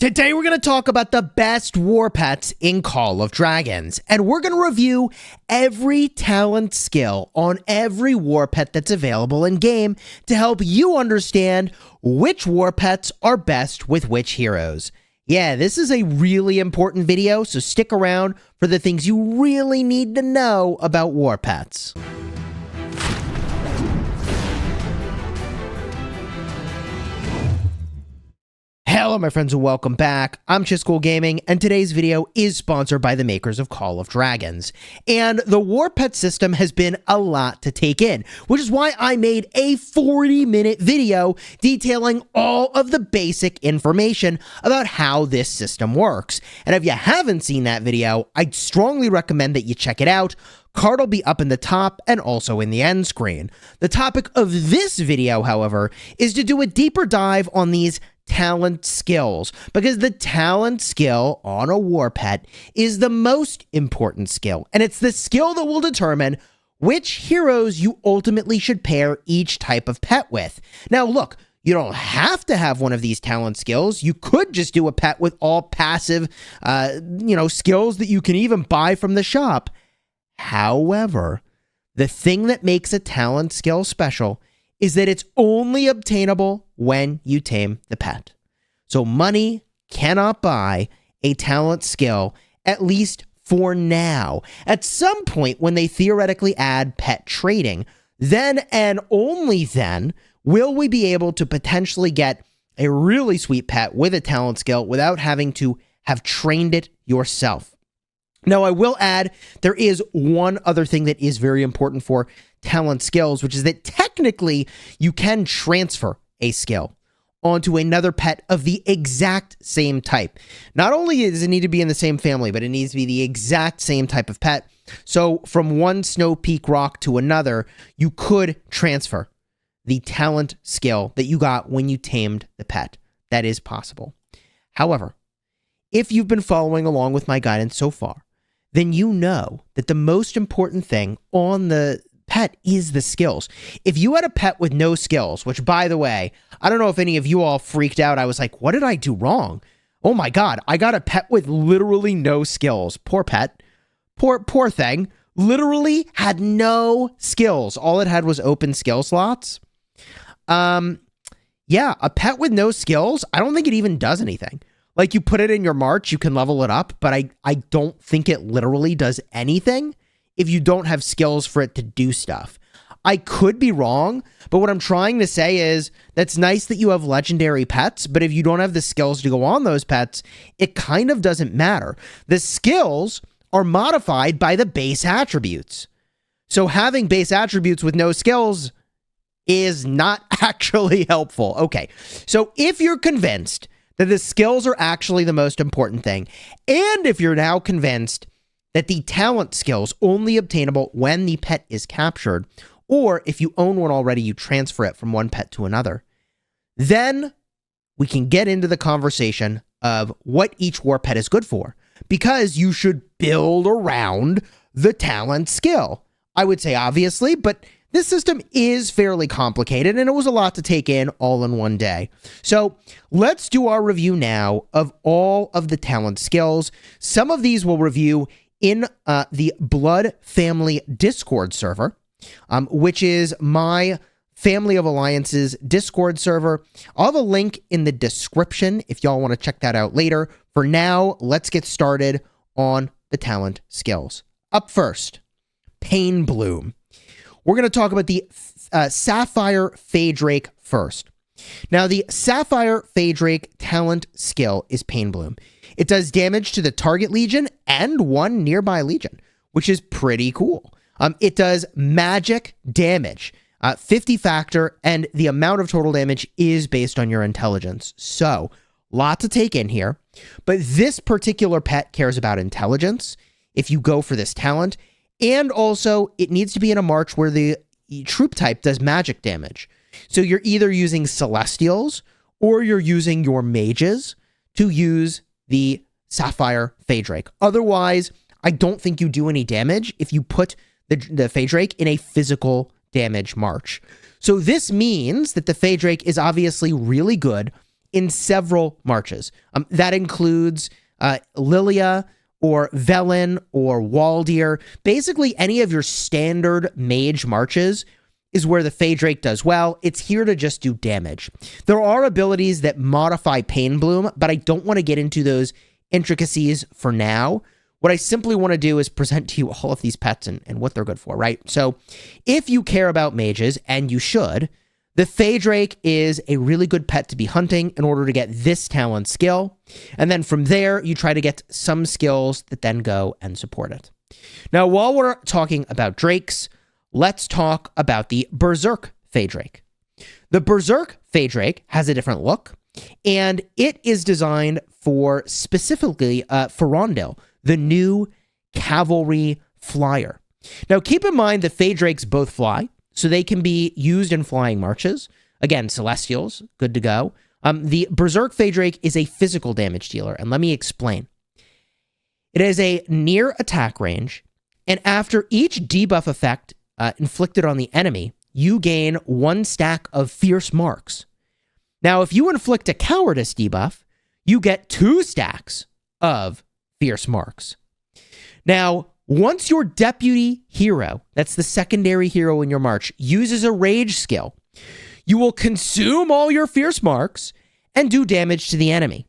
Today we're going to talk about the best war pets in Call of Dragons, and we're going to review every talent skill on every war pet that's available in game to help you understand which war pets are best with which heroes. Yeah, this is a really important video, so stick around for the things you really need to know about war pets. Hello my friends and welcome back. I'm Chisgule Gaming, and today's video is sponsored by the makers of Call of Dragons. And the war pet system has been a lot to take in, which is why I made a 40-minute video detailing all of the basic information about how this system works. And if you haven't seen that video, I'd strongly recommend that you check it out. Card will be up in the top and also in the end screen. The topic of this video, however, is to do a deeper dive on these talent skills, because the talent skill on a war pet is the most important skill, and it's the skill that will determine which heroes you ultimately should pair each type of pet with. Now look, you don't have to have one of these talent skills. You could just do a pet with all passive skills that you can even buy from the shop. However, the thing that makes a talent skill special is that it's only obtainable when you tame the pet. So money cannot buy a talent skill, at least for now. At some point when they theoretically add pet trading, then and only then will we be able to potentially get a really sweet pet with a talent skill without having to have trained it yourself. Now, I will add, there is one other thing that is very important for talent skills, which is that technically you can transfer a skill onto another pet of the exact same type. Not only does it need to be in the same family, but it needs to be the exact same type of pet. So from one Snowpeak Roc to another, you could transfer the talent skill that you got when you tamed the pet. That is possible. However, if you've been following along with my guidance so far, then you know that the most important thing on the pet is the skills. If you had a pet with no skills, which by the way, I don't know if any of you all freaked out. I was like, what did I do wrong? Oh my God, I got a pet with literally no skills. Poor pet. Poor thing. Literally had no skills. All it had was open skill slots. Yeah, a pet with no skills, I don't think it even does anything. Like, you put it in your march, you can level it up, but I don't think it literally does anything if you don't have skills for it to do stuff. I could be wrong, but what I'm trying to say is that's nice that you have legendary pets, but if you don't have the skills to go on those pets, it kind of doesn't matter. The skills are modified by the base attributes. So having base attributes with no skills is not actually helpful. Okay, so if you're convinced that the skills are actually the most important thing, and if you're now convinced that the talent skills only obtainable when the pet is captured, or if you own one already, you transfer it from one pet to another, then we can get into the conversation of what each war pet is good for, because you should build around the talent skill. I would say obviously, but this system is fairly complicated, and it was a lot to take in all in one day. So let's do our review now of all of the talent skills. Some of these we'll review in the Blood Family Discord server, which is my Family of Alliances Discord server. I'll have a link in the description if y'all want to check that out later. For now, let's get started on the talent skills. Up first, Pain Bloom. We're going to talk about the Sapphire Faedrake first. Now, the Sapphire Faedrake talent skill is Pain Bloom. It does damage to the target legion and one nearby legion, which is pretty cool. It does magic damage, 50 factor, and the amount of total damage is based on your intelligence. So, lot to take in here. But this particular pet cares about intelligence if you go for this talent. And also, it needs to be in a march where the troop type does magic damage. So you're either using Celestials or you're using your mages to use the Sapphire Faedrake. Otherwise, I don't think you do any damage if you put the Faedrake in a physical damage march. So this means that the Faedrake is obviously really good in several marches. That includes Lilia or Velen or Waldir. Basically, any of your standard mage marches is where the Faedrake does well. It's here to just do damage. There are abilities that modify Pain Bloom, but I don't want to get into those intricacies for now. What I simply want to do is present to you all of these pets and what they're good for, right? So if you care about mages, and you should, the Faedrake is a really good pet to be hunting in order to get this talent skill. And then from there, you try to get some skills that then go and support it. Now, while we're talking about drakes, let's talk about the Berserk Faedrake. The Berserk Faedrake has a different look, and it is designed for specifically Ferondil, the new cavalry flyer. Now, keep in mind the Faedrakes both fly, so they can be used in flying marches. Again, Celestials, good to go. The Berserk Faedrake is a physical damage dealer, and let me explain. It has a near attack range, and after each debuff effect inflicted on the enemy, you gain 1 stack of fierce marks. Now, if you inflict a cowardice debuff, you get 2 stacks of fierce marks. Now, once your deputy hero, that's the secondary hero in your march, uses a rage skill, you will consume all your fierce marks and do damage to the enemy.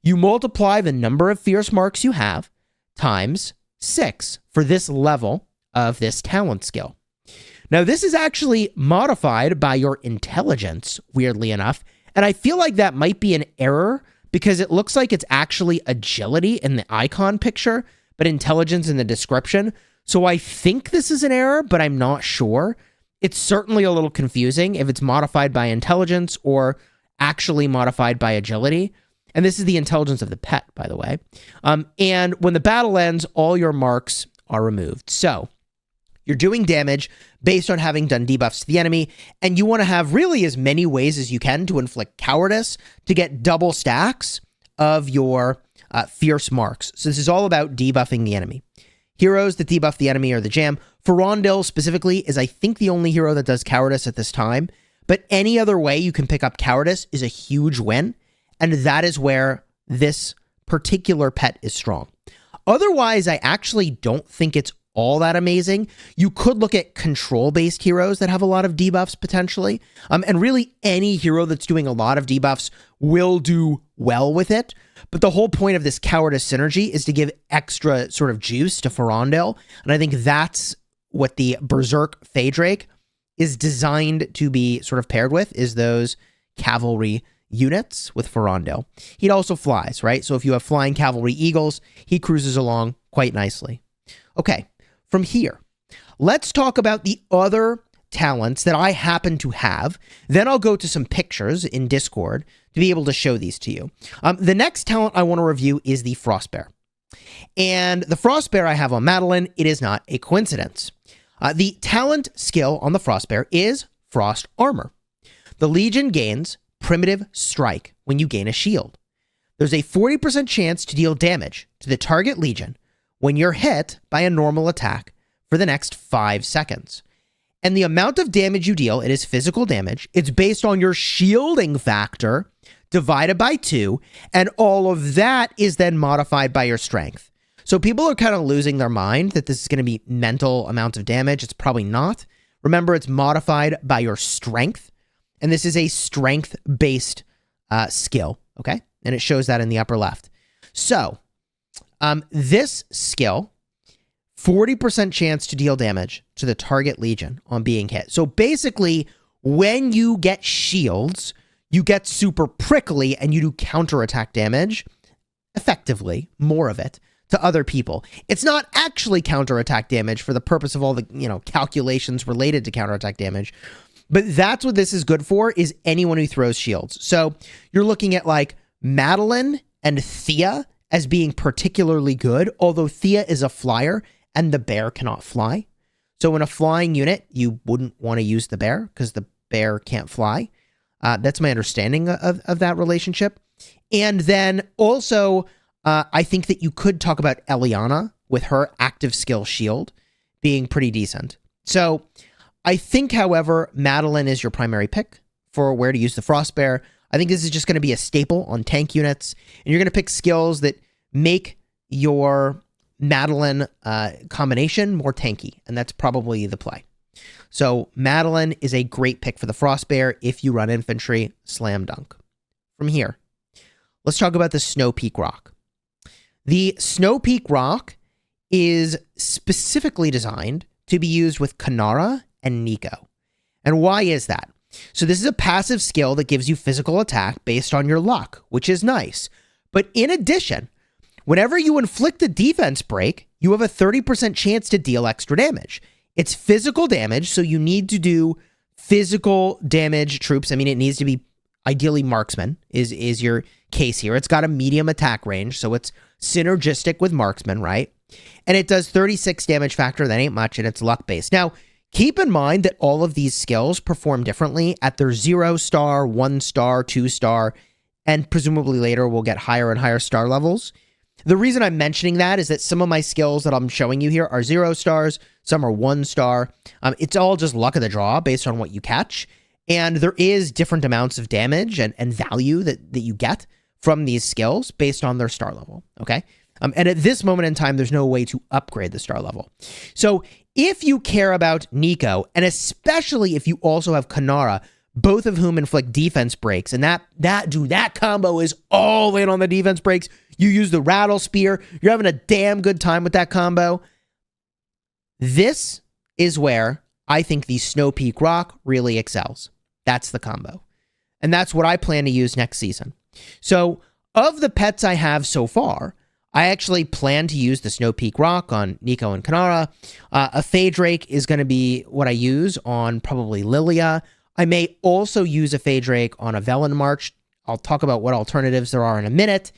You multiply the number of fierce marks you have times 6 for this level of this talent skill. Now, this is actually modified by your intelligence, weirdly enough, and I feel like that might be an error because it looks like it's actually agility in the icon picture, but intelligence in the description. So I think this is an error, but I'm not sure. It's certainly a little confusing if it's modified by intelligence or actually modified by agility. And this is the intelligence of the pet, by the way. And when the battle ends, all your marks are removed. So you're doing damage based on having done debuffs to the enemy, and you want to have really as many ways as you can to inflict cowardice to get double stacks of your fierce marks. So this is all about debuffing the enemy. Heroes that debuff the enemy are the jam. Ferondil specifically is, I think, the only hero that does cowardice at this time, but any other way you can pick up cowardice is a huge win, and that is where this particular pet is strong. Otherwise, I actually don't think it's all that amazing. You could look at control-based heroes that have a lot of debuffs potentially, and really any hero that's doing a lot of debuffs will do well with it. But the whole point of this cowardice synergy is to give extra sort of juice to Ferondil, and I think that's what the Berserk Faedrake is designed to be sort of paired with, is those cavalry units with Ferondil. He also flies, right? So if you have flying cavalry eagles, he cruises along quite nicely. Okay, from here, let's talk about the other talents that I happen to have. Then I'll go to some pictures in Discord to be able to show these to you. The next talent I want to review is the Frostbear. And the Frostbear I have on Madeline, it is not a coincidence. The talent skill on the Frostbear is Frost Armor. The Legion gains Primitive Strike when you gain a shield. There's a 40% chance to deal damage to the target Legion when you're hit by a normal attack for the next 5 seconds. And the amount of damage you deal, it is physical damage. It's based on your shielding factor divided by 2, and all of that is then modified by your strength. So people are kind of losing their mind that this is going to be mental amounts of damage. It's probably not. Remember, it's modified by your strength, and this is a strength-based skill, okay? And it shows that in the upper left. So, this skill, 40% chance to deal damage to the target Legion on being hit. So basically, when you get shields, you get super prickly and you do counterattack damage, effectively, more of it, to other people. It's not actually counterattack damage for the purpose of all the, calculations related to counterattack damage, but that's what this is good for, is anyone who throws shields. So you're looking at like Madeline and Thea as being particularly good, although Thea is a flyer and the bear cannot fly. So in a flying unit, you wouldn't want to use the bear because the bear can't fly. That's my understanding of that relationship. And then also, I think that you could talk about Eliana with her active skill shield being pretty decent. So I think, however, Madeline is your primary pick for where to use the Frostbear. I think this is just going to be a staple on tank units, and you're going to pick skills that make your Madeline combination more tanky, and that's probably the play. So Madeline is a great pick for the Frostbear if you run infantry, slam dunk. From here, let's talk about the Snowpeak Roc. The Snowpeak Roc is specifically designed to be used with Kanara and Nico. And why is that? So this is a passive skill that gives you physical attack based on your luck, which is nice. But in addition, whenever you inflict a defense break, you have a 30% chance to deal extra damage. It's physical damage, so you need to do physical damage troops. I mean, it needs to be ideally marksman is your case here. It's got a medium attack range, so it's synergistic with marksman, right? And it does 36 damage factor. That ain't much, and it's luck-based. Now, keep in mind that all of these skills perform differently at their 0-star, 1-star, 2-star, and presumably later we'll get higher and higher star levels. The reason I'm mentioning that is that some of my skills that I'm showing you here are 0 stars, some are 1-star. It's all just luck of the draw based on what you catch. And there is different amounts of damage and value that you get from these skills based on their star level, okay? And at this moment in time, there's no way to upgrade the star level. So if you care about Nico, and especially if you also have Kanara, both of whom inflict defense breaks, and that combo is all in on the defense breaks. You use the Rattle Spear. You're having a damn good time with that combo. This is where I think the Snowpeak Roc really excels. That's the combo. And that's what I plan to use next season. So of the pets I have so far, I actually plan to use the Snowpeak Roc on Nico and Kanara. A Faedrake is going to be what I use on probably Lilia. I may also use a Faedrake on a Velen March. I'll talk about what alternatives there are in a minute.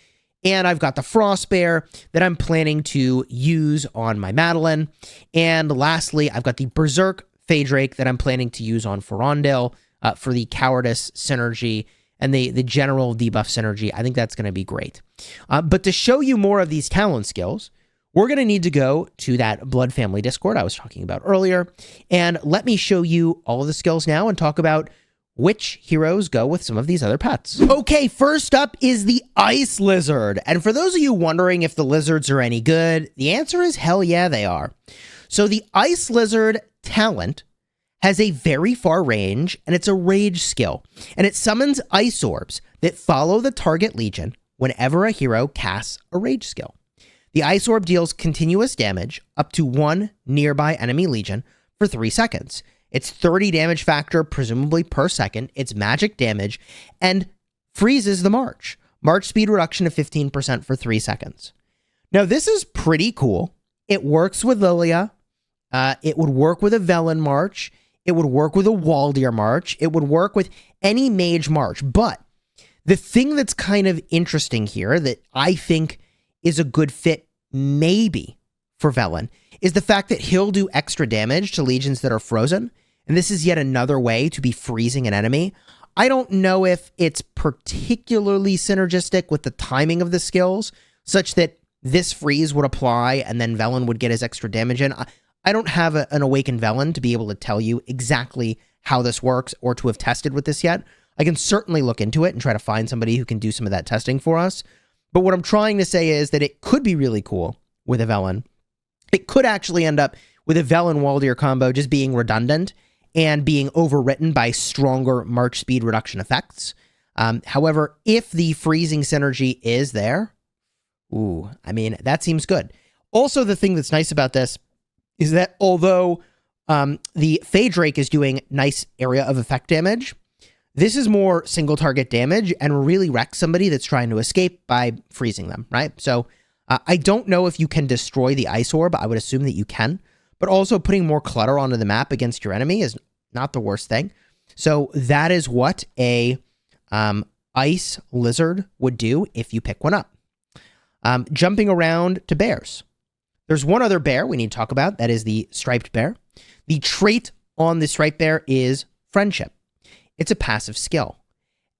And I've got the Frostbear that I'm planning to use on my Madeline. And lastly, I've got the Berserk Faedrake that I'm planning to use on Ferondil for the Cowardice synergy and the general debuff synergy. I think that's going to be great. But to show you more of these talent skills, we're going to need to go to that Blood Family Discord I was talking about earlier. And let me show you all of the skills now and talk about which heroes go with some of these other pets. Okay, first up is the Ice Lizard. And for those of you wondering if the lizards are any good, the answer is hell yeah, they are. So the Ice Lizard talent has a very far range, and it's a rage skill. And it summons ice orbs that follow the target legion whenever a hero casts a rage skill. The ice orb deals continuous damage up to one nearby enemy legion for 3 seconds. It's 30 damage factor, presumably per second. It's magic damage, and freezes the march. March speed reduction of 15% for 3 seconds. Now, this is pretty cool. It works with Lilia. It would work with a Velen March. It would work with a Waldir March. It would work with any mage march. But the thing that's kind of interesting here that I think is a good fit maybe for Velen is the fact that he'll do extra damage to legions that are frozen. And this is yet another way to be freezing an enemy. I don't know if it's particularly synergistic with the timing of the skills, such that this freeze would apply and then Velen would get his extra damage in. I don't have an Awakened Velen to be able to tell you exactly how this works or to have tested with this yet. I can certainly look into it and try to find somebody who can do some of that testing for us. But what I'm trying to say is that it could be really cool with a Velen. It could actually end up with a Velen Waldir combo just being redundant and being overwritten by stronger march speed reduction effects. However, if the freezing synergy is there, I mean, that seems good. Also, the thing that's nice about this is that although the Faedrake is doing nice area of effect damage, this is more single target damage and really wrecks somebody that's trying to escape by freezing them, right? So I don't know if you can destroy the Ice Orb. I would assume that you can. But also putting more clutter onto the map against your enemy is not the worst thing. So that is what a Ice Lizard would do if you pick one up. Jumping around to bears. There's one other bear we need to talk about. That is the Striped Bear. The trait on the Striped Bear is Friendship. It's a passive skill.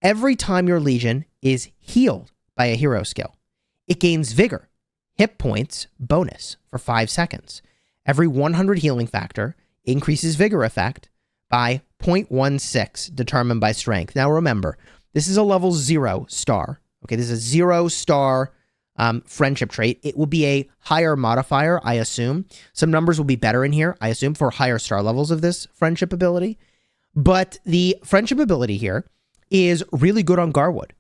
Every time your legion is healed by a hero skill, it gains Vigor, hit points, bonus for 5 seconds. Every 100 healing factor increases Vigor effect by 0.16, determined by strength. Now remember, This is a level 0 star. Okay, this is a 0-star friendship trait. It will be a higher modifier, I assume. Some numbers will be better in here, I assume, for higher star levels of this friendship ability. But the friendship ability here is really good on Garwood.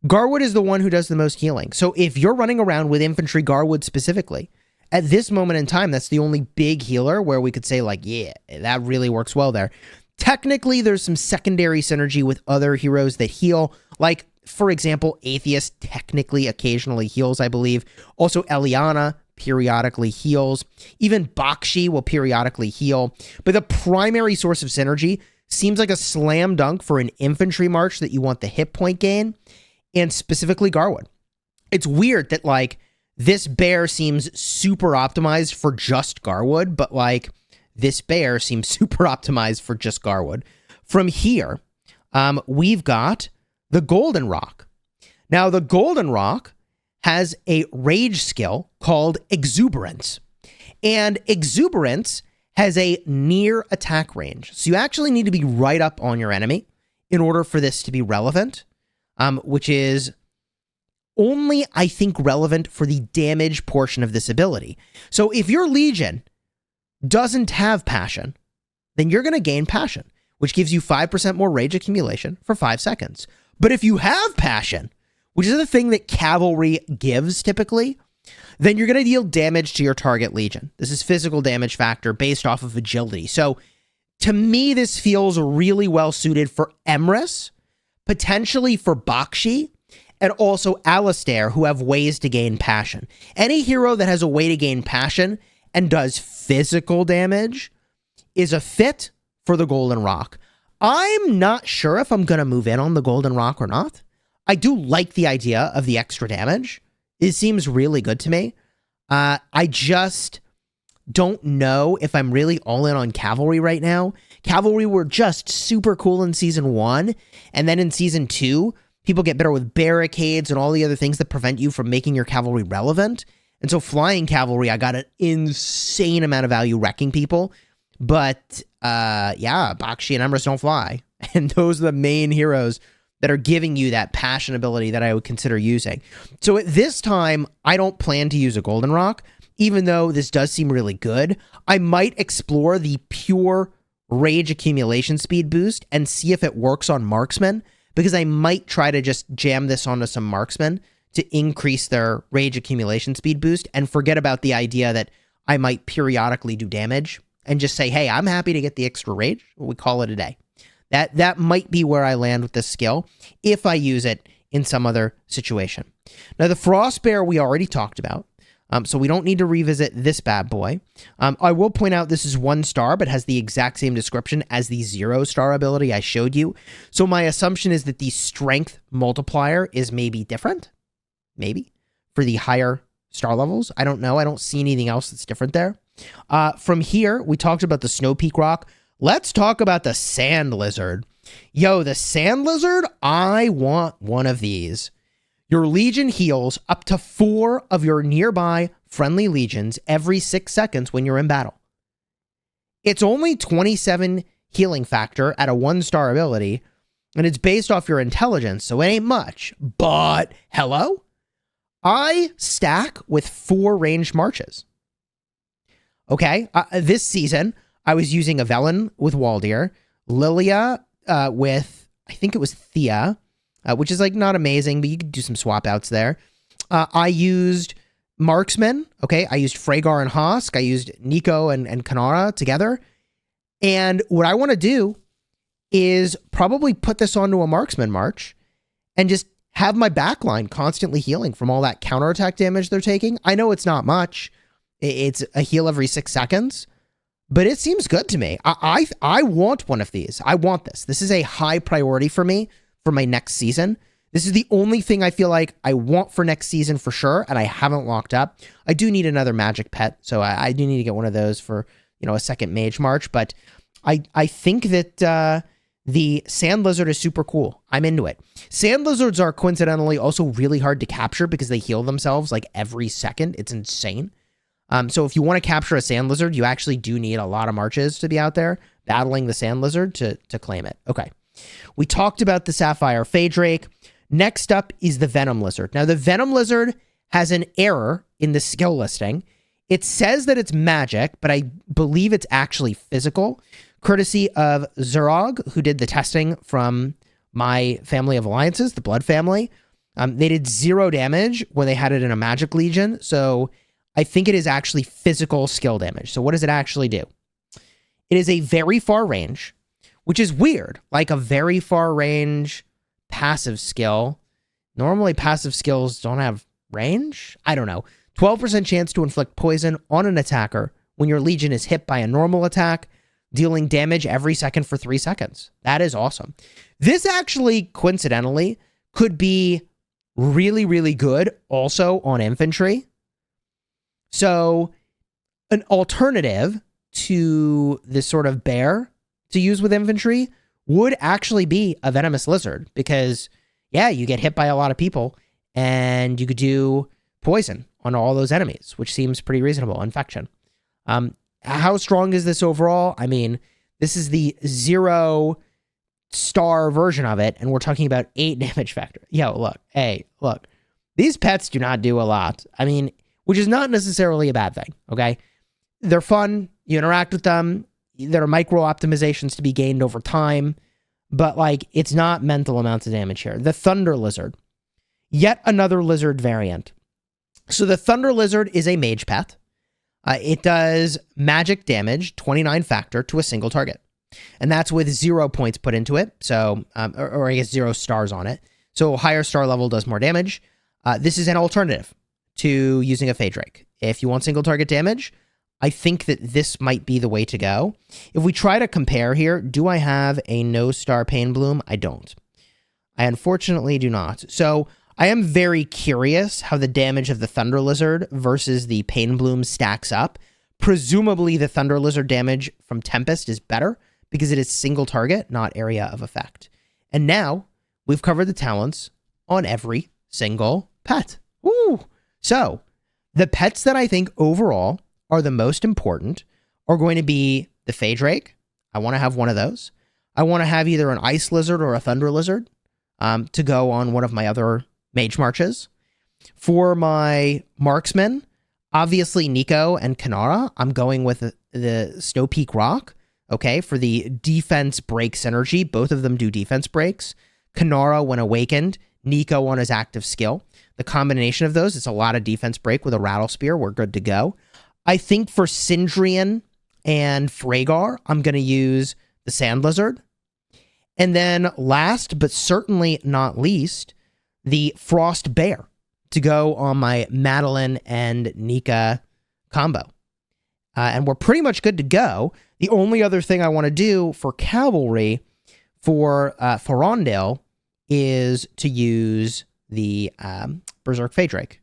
Garwood is the one who does the most healing. So if you're running around with Infantry Garwood specifically, at this moment in time, that's the only big healer where we could say, like, yeah, that really works well there. Technically, there's some secondary synergy with other heroes that heal. Like, for example, Atheist technically occasionally heals, I believe. Also, Eliana periodically heals. Even Bakshi will periodically heal. But the primary source of synergy seems like a slam dunk for an infantry march that you want the hit point gain, and specifically Garwood. It's weird that, like, this bear seems super optimized for just Garwood, but, like, this bear seems super optimized for just Garwood. From here, we've got the Golden Roc. Now, the Golden Roc has a rage skill called Exuberance. And Exuberance has a near attack range. So you actually need to be right up on your enemy in order for this to be relevant, which is only, I think, relevant for the damage portion of this ability. So if your Legion doesn't have Passion, then you're going to gain Passion, which gives you 5% more rage accumulation for 5 seconds. But if you have Passion, which is the thing that Cavalry gives typically, then you're going to deal damage to your target Legion. This is physical damage factor based off of agility. So to me, this feels really well suited for Emrys, potentially for Bakshi, and also Alistair, who have ways to gain Passion. Any hero that has a way to gain Passion and does physical damage is a fit for the Golden Roc. I'm not sure if I'm going to move in on the Golden Roc or not. I do like the idea of the extra damage. It seems really good to me. I just don't know if I'm really all in on Cavalry right now. Cavalry were just super cool in Season 1, and then in Season 2, people get better with barricades and all the other things that prevent you from making your Cavalry relevant. And so Flying Cavalry, I got an insane amount of value wrecking people. But, yeah, Bakshi and Emrys don't fly. And those are the main heroes that are giving you that Passion ability that I would consider using. So at this time, I don't plan to use a Golden Roc, even though this does seem really good. I might explore the pure rage accumulation speed boost and see if it works on marksmen, because I might try to just jam this onto some marksmen to increase their rage accumulation speed boost and forget about the idea that I might periodically do damage and just say, hey, I'm happy to get the extra rage. We call it a day. That might be where I land with this skill if I use it in some other situation. Now, the Frostbear we already talked about, so we don't need to revisit this bad boy. I will point out this is 1 star, but has the exact same description as the 0-star ability I showed you. So my assumption is that the strength multiplier is maybe different, maybe, for the higher star levels. I don't know. I don't see anything else that's different there. From here, we talked about the Snowpeak Roc. Let's talk about the Sand Lizard. Yo, the Sand Lizard, I want one of these. Your Legion heals up to 4 of your nearby friendly Legions every 6 seconds when you're in battle. It's only 27 healing factor at a 1-star ability, and it's based off your intelligence, so it ain't much. But, hello? I stack with 4 ranged marches. Okay, this season, I was using Avelin with Waldir, Lilia with, I think it was Thea, which is like not amazing, but you could do some swap outs there. I used Marksman, okay? I used Freygar and Hosk. I used Nico and Kanara together. And what I want to do is probably put this onto a Marksman March and just have my backline constantly healing from all that counterattack damage they're taking. I know it's not much. It's a heal every 6 seconds. But it seems good to me. I want one of these. I want this. This is a high priority for me for my next season. This is the only thing I feel like I want for next season for sure, and I haven't locked up. I do need another magic pet, so I do need to get one of those for, you know, a second mage march. But I think that the Sand Lizard is super cool. I'm into it. Sand Lizards are coincidentally also really hard to capture because they heal themselves like every second. It's insane. So if you want to capture a Sand Lizard, you actually do need a lot of marches to be out there battling the Sand Lizard to claim it. Okay. We talked about the Sapphire Faedrake. Next up is the Venom Lizard. Now, the Venom Lizard has an error in the skill listing. It says that it's magic, but I believe it's actually physical, courtesy of Zerog, who did the testing from my family of alliances, the Blood family. They did 0 damage when they had it in a Magic Legion, so I think it is actually physical skill damage. So what does it actually do? It is a very far range, which is weird, like a very far range passive skill. Normally passive skills don't have range? I don't know. 12% chance to inflict poison on an attacker when your Legion is hit by a normal attack, dealing damage every second for 3 seconds. That is awesome. This actually, coincidentally, could be really, really good also on infantry. So an alternative to this sort of bear to use with infantry would actually be a venomous lizard, because yeah, you get hit by a lot of people and you could do poison on all those enemies, which seems pretty reasonable. Infection. How strong is this overall? I mean, this is the 0-star version of it, and we're talking about 8 damage factor. Yo, look, hey, look, these pets do not do a lot. I mean, which is not necessarily a bad thing, okay? They're fun, you interact with them, there are micro optimizations to be gained over time, but like, it's not mental amounts of damage here. The Thunder Lizard, yet another lizard variant. So the Thunder Lizard is a mage pet. It does magic damage, 29 factor, to a single target. And that's with 0 points put into it. So, or I guess 0 stars on it. So higher star level does more damage. This is an alternative to using a Faedrake. If you want single target damage, I think that this might be the way to go. If we try to compare here, do I have a no star Pain Bloom? I don't. I unfortunately do not. So I am very curious how the damage of the Thunder Lizard versus the Pain Bloom stacks up. Presumably the Thunder Lizard damage from Tempest is better because it is single target, not area of effect. And now we've covered the talents on every single pet. Woo! So the pets that I think overall are the most important are going to be the Faedrake. I want to have one of those. I want to have either an Ice Lizard or a Thunder Lizard to go on one of my other Mage Marches. For my marksmen, obviously Nico and Kanara, I'm going with the Snowpeak Roc, okay, for the defense break synergy. Both of them do defense breaks. Kanara when awakened, Nico on his active skill. The combination of those, it's a lot of defense break with a Rattle Spear. We're good to go. I think for Sindrian and Freygar, I'm going to use the Sand Lizard. And then last, but certainly not least, the Frostbear to go on my Madeline and Nika combo. And we're pretty much good to go. The only other thing I want to do for Cavalry for Rondale is to use the Berserk Faedrake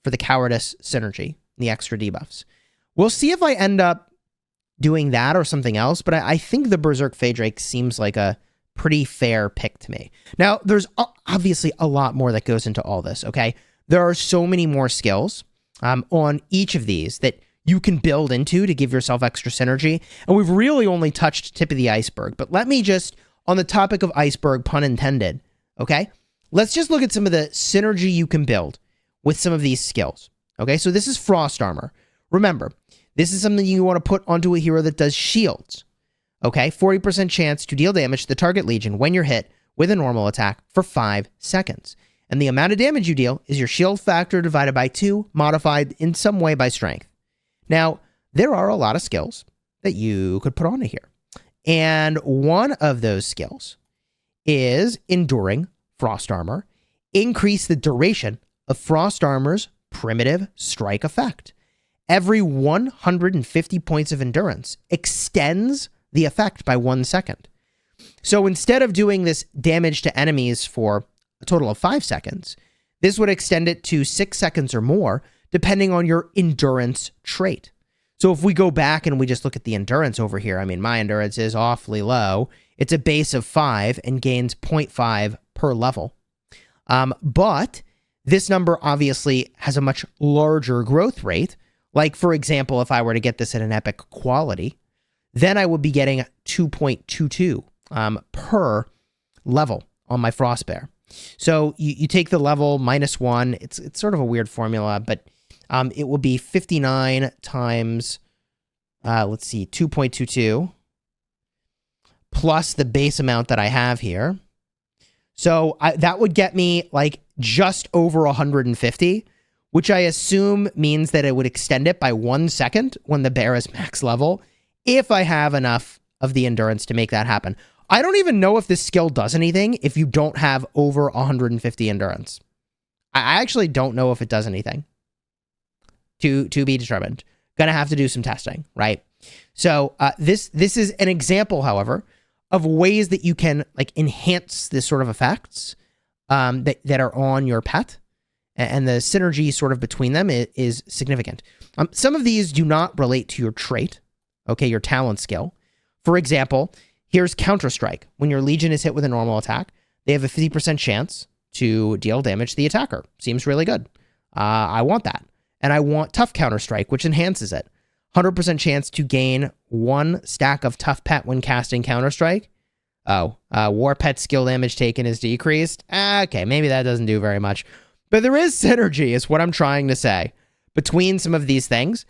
for the Cowardice synergy, the extra debuffs. We'll see if I end up doing that or something else, but I think the Berserk Faedrake seems like a pretty fair pick to me. Now, there's obviously a lot more that goes into all this, okay? There are so many more skills on each of these that you can build into to give yourself extra synergy, and we've really only touched tip of the iceberg. But let me just, on the topic of iceberg, pun intended, okay? Let's just look at some of the synergy you can build with some of these skills, okay? So this is Frost Armor. Remember, this is something you want to put onto a hero that does shields. Okay, 40% chance to deal damage to the target Legion when you're hit with a normal attack for 5 seconds. And the amount of damage you deal is your shield factor divided by 2, modified in some way by strength. Now, there are a lot of skills that you could put onto here. And one of those skills is Enduring Frost Armor. Increase the duration of Frost Armor's primitive strike effect. Every 150 points of endurance extends the effect by 1 second. So instead of doing this damage to enemies for a total of 5 seconds, this would extend it to 6 seconds or more, depending on your endurance trait. So if we go back and we just look at the endurance over here, I mean, my endurance is awfully low. It's a base of 5 and gains 0.5 per level. But this number obviously has a much larger growth rate. Like, for example, if I were to get this at an epic quality, then I would be getting 2.22 per level on my Frostbear. So you take the level -1. It's sort of a weird formula, but it will be 59 times, let's see, 2.22 plus the base amount that I have here. So that would get me like just over 150, which I assume means that it would extend it by 1 second when the bear is max level, if I have enough of the endurance to make that happen. I don't even know if this skill does anything if you don't have over 150 endurance. I actually don't know if it does anything. To be determined. Gonna have to do some testing, right? So this is an example, however, of ways that you can like enhance this sort of effects that are on your pet, and the synergy sort of between them is significant. Some of these do not relate to your trait, okay, your talent skill. For example, here's Counter Strike. When your Legion is hit with a normal attack, they have a 50% chance to deal damage to the attacker. Seems really good. I want that. And I want Tough Counter Strike, which enhances it. 100% chance to gain 1 stack of Tough Pet when casting Counter Strike. Oh, War Pet skill damage taken is decreased. Okay, maybe that doesn't do very much. But there is synergy, is what I'm trying to say, between some of these things.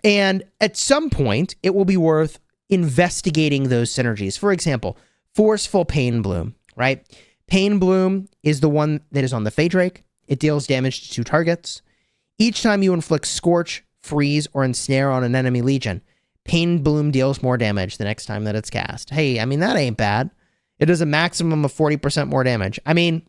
And at some point, it will be worth investigating those synergies. For example, Forceful Pain Bloom, right? Pain Bloom is the one that is on the Faedrake. It deals damage to 2 targets. Each time you inflict Scorch, Freeze, or Ensnare on an enemy Legion, Pain Bloom deals more damage the next time that it's cast. Hey, I mean, that ain't bad. It does a maximum of 40% more damage. I mean,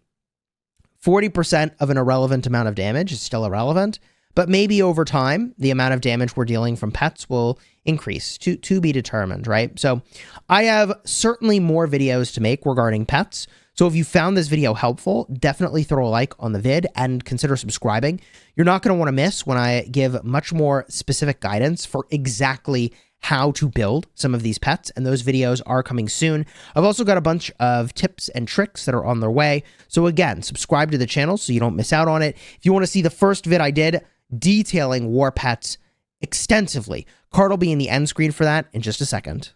40% of an irrelevant amount of damage is still irrelevant, but maybe over time, the amount of damage we're dealing from pets will increase, to be determined, right? So I have certainly more videos to make regarding pets. So if you found this video helpful, definitely throw a like on the vid and consider subscribing. You're not going to want to miss when I give much more specific guidance for exactly how to build some of these pets, and those videos are coming soon. I've also got a bunch of tips and tricks that are on their way. So again, subscribe to the channel so you don't miss out on it. If you want to see the first vid I did detailing war pets extensively, card will be in the end screen for that in just a second.